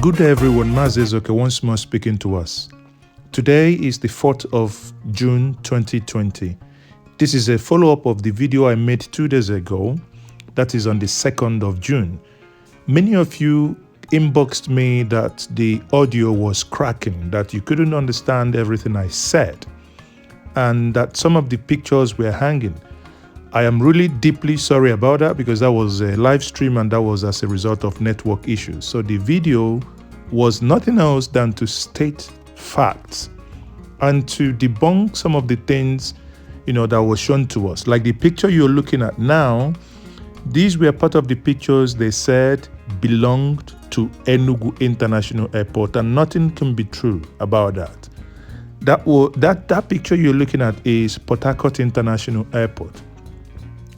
Good day everyone, Maazi Ezeoke once more speaking to us. Today is the 4th of June 2020. This is a follow-up of the video I made 2 days ago, that is on the 2nd of June. Many of you inboxed me that the audio was cracking, that you couldn't understand everything I said, and that some of the pictures were hanging. I am really deeply sorry about that because that was a live stream and that was as a result of network issues. So the video was nothing else than to state facts and to debunk some of the things, that was shown to us. Like the picture you're looking at now, these were part of the pictures they said belonged to Enugu International Airport, and nothing can be true about that. That picture you're looking at is Port Harcourt International Airport.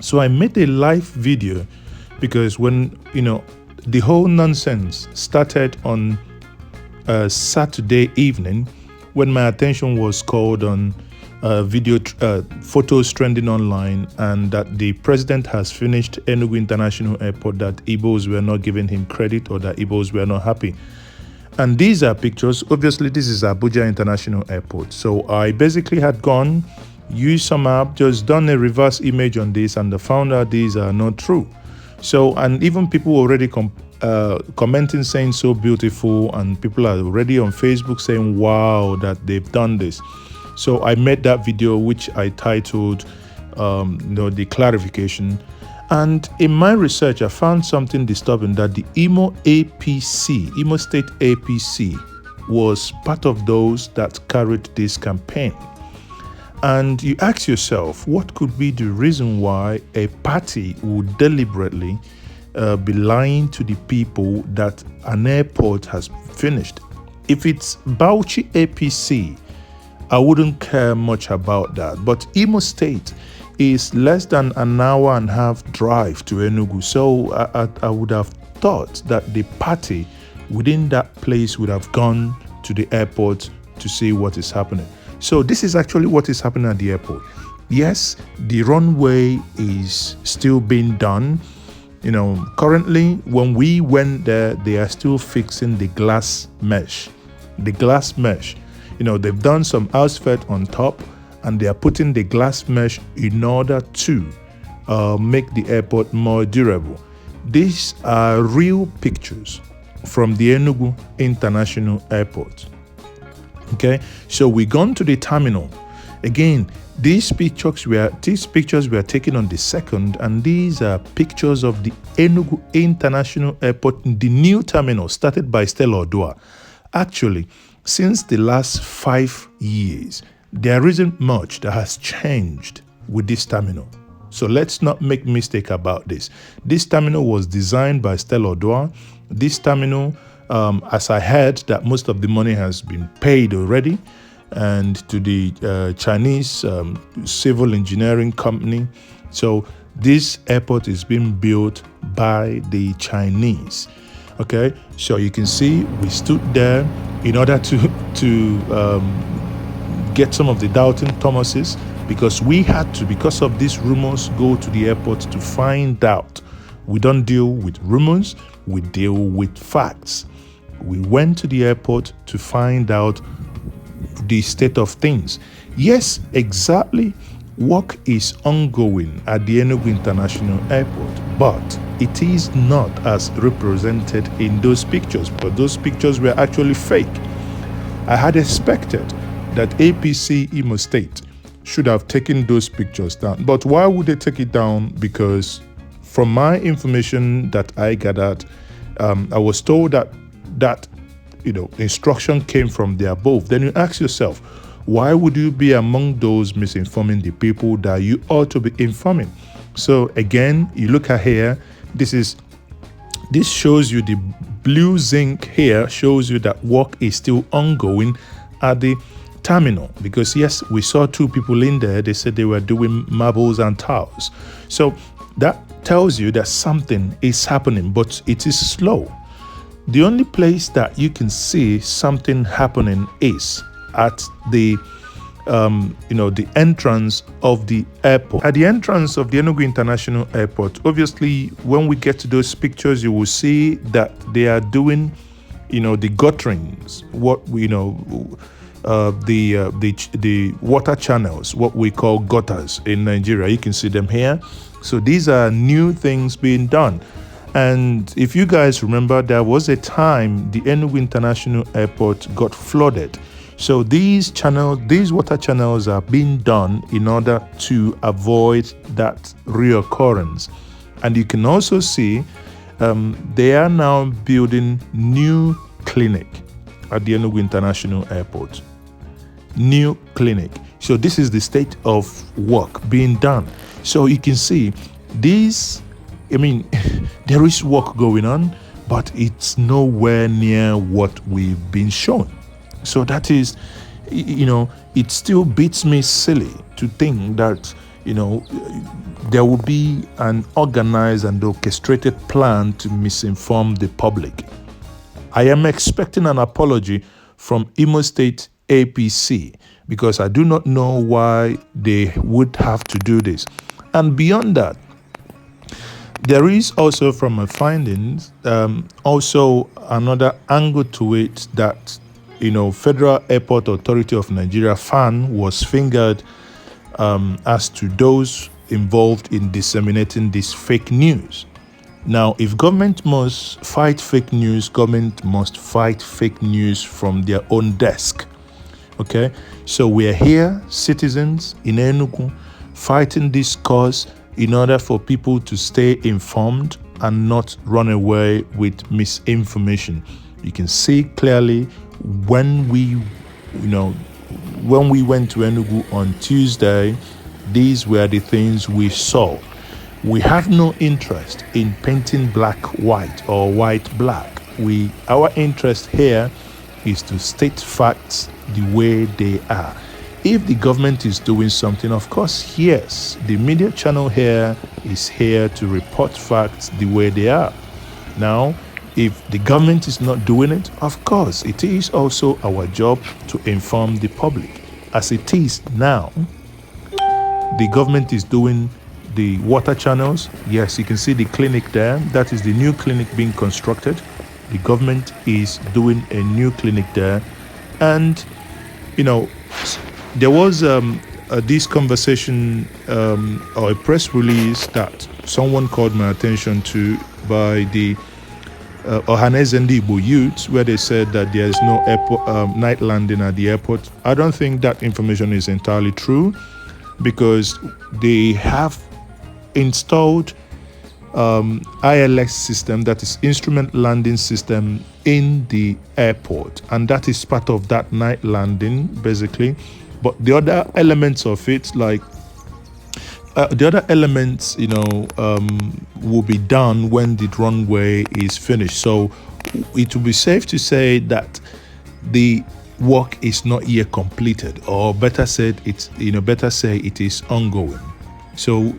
So I made a live video because when, the whole nonsense started on Saturday evening, when my attention was called on photos trending online, and that the president has finished Enugu International Airport, that Igbos were not giving him credit or that Igbos were not happy. And these are pictures. Obviously, this is Abuja International Airport. So I basically had gone, used some app, just done a reverse image on this, and found out these are not true. So, and even people already commenting saying so beautiful, and people are already on Facebook saying wow that they've done this. So I made that video which I titled the clarification, and in my research I found something disturbing, that the Imo State APC was part of those that carried this campaign. And you ask yourself, what could be the reason why a party would deliberately be lying to the people that an airport has finished? If it's Bauchi APC, I wouldn't care much about that. But Imo State is less than an hour and a half drive to Enugu. So I would have thought that the party within that place would have gone to the airport to see what is happening. So this is actually what is happening at the airport. Yes, the runway is still being done. Currently, when we went there, they are still fixing the glass mesh. They've done some asphalt on top, and they are putting the glass mesh in order to make the airport more durable. These are real pictures from the Enugu International Airport. Okay, so we gone to the terminal. Again, these pictures were taken on the 2nd, and these are pictures of the Enugu International Airport, the new terminal started by Odudua. Actually, since the last 5 years, there isn't much that has changed with this terminal. So let's not make mistake about this. This terminal was designed by Odudua. This terminal, as I heard, that most of the money has been paid already, and to the Chinese civil engineering company. So this airport is being built by the Chinese. Okay, so you can see we stood there in order to get some of the doubting Thomases, because we had to, because of these rumors, go to the airport to find out. We don't deal with rumors, we deal with facts. We went to the airport to find out the state of things. Yes, exactly. Work is ongoing at the Enugu International Airport, but it is not as represented in those pictures, because those pictures were actually fake. I had expected that APC Imo State should have taken those pictures down. But why would they take it down? Because from my information that I gathered, I was told that instruction came from the above. Then you ask yourself, why would you be among those misinforming the people that you ought to be informing? So again, you look at here, this shows you the blue zinc here, shows you that work is still ongoing at the terminal, because yes, we saw 2 people in there. They said they were doing marbles and tiles. So that tells you that something is happening, but it is slow. The only place that you can see something happening is at the the entrance of the airport. At the entrance of the Enugu International Airport, obviously, when we get to those pictures, you will see that they are doing the gutterings, the water channels, what we call gutters in Nigeria. You can see them here. So these are new things being done. And if you guys remember, there was a time the Enugu International Airport got flooded. So these water channels are being done in order to avoid that reoccurrence. And you can also see they are now building new clinic at the Enugu International Airport. New clinic. So this is the state of work being done. So you can see these, there is work going on, but it's nowhere near what we've been shown. So that is, it still beats me silly to think that, there will be an organized and orchestrated plan to misinform the public. I am expecting an apology from Imo State APC because I do not know why they would have to do this. And beyond that, there is also from my findings also another angle to it that Federal Airport Authority of Nigeria FAN was fingered as to those involved in disseminating this fake news. Now, if government must fight fake news, government must fight fake news from their own desk. Okay, so we are here, citizens in Enugu, fighting this cause in order for people to stay informed and not run away with misinformation. You can see clearly when we went to Enugu on Tuesday, these were the things we saw. We have no interest in painting black white or white black. Our interest here is to state facts the way they are. If the government is doing something, of course, yes, the media channel here is here to report facts the way they are. Now, if the government is not doing it, of course, it is also our job to inform the public. As it is now, the government is doing the water channels. Yes, you can see the clinic there. That is the new clinic being constructed. The government is doing a new clinic there. And, there was this conversation or a press release that someone called my attention to by the Ohaneze and Igbo youths, where they said that there is no airport, night landing at the airport. I don't think that information is entirely true because they have installed ILS system, that is instrument landing system, in the airport, and that is part of that night landing basically. But the other elements of it, like the other elements, will be done when the runway is finished. So it will be safe to say that the work is not yet completed, or better said, it is ongoing. So,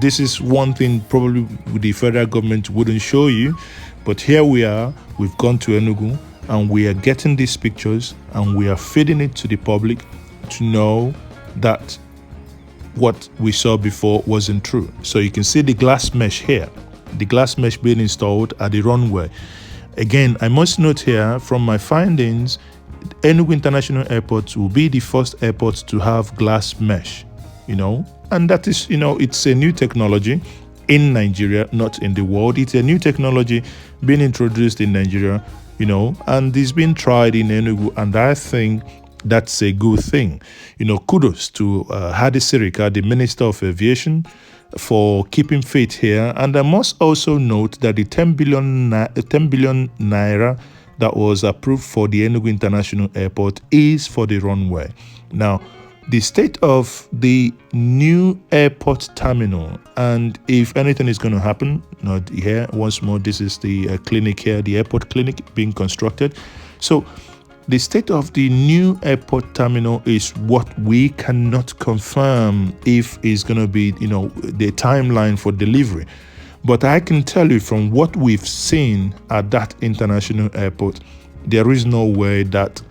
this is one thing probably the federal government wouldn't show you, but here we are, we've gone to Enugu, and we are getting these pictures, and we are feeding it to the public to know that what we saw before wasn't true. So you can see the glass mesh here, the glass mesh being installed at the runway. Again, I must note here from my findings, Enugu International Airport will be the first airport to have glass mesh, and that is, it's a new technology in Nigeria, not in the world. It's a new technology being introduced in Nigeria, and it's been tried in Enugu, and I think that's a good thing. Kudos to Hadi Sirika, the Minister of Aviation, for keeping faith here. And I must also note that the 10 billion naira that was approved for the Enugu International Airport is for the runway. Now, the state of the new airport terminal, and if anything is going to happen, here once more, this is the clinic here, the airport clinic being constructed. So the state of the new airport terminal is what we cannot confirm if it's going to be, the timeline for delivery. But I can tell you from what we've seen at that international airport, there is no way that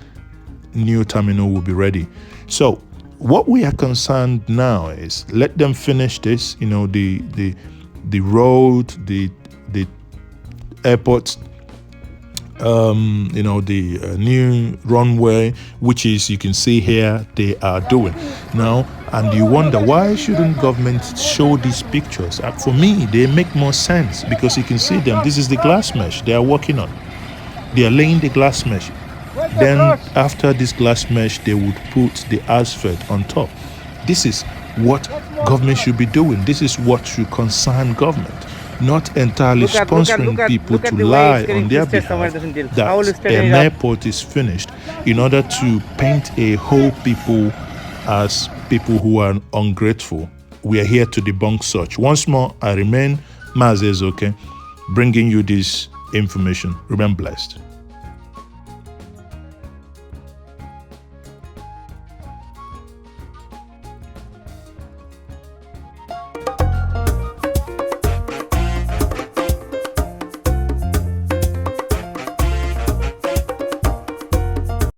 new terminal will be ready. So what we are concerned now is let them finish this, the road, the airport the new runway, which is, you can see here, they are doing now. And you wonder, why shouldn't government show these pictures? For me, they make more sense, because you can see them. This is the glass mesh they are working on. They are laying the glass mesh. Then after this glass mesh, they would put the asphalt on top. This is what government should be doing. This is what should concern government, not entirely sponsoring people to lie on their behalf that an airport is finished in order to paint a whole people as people who are ungrateful. We are here to debunk such. Once more, I remain Maazi Ezeoke, bringing you this information. Remain blessed.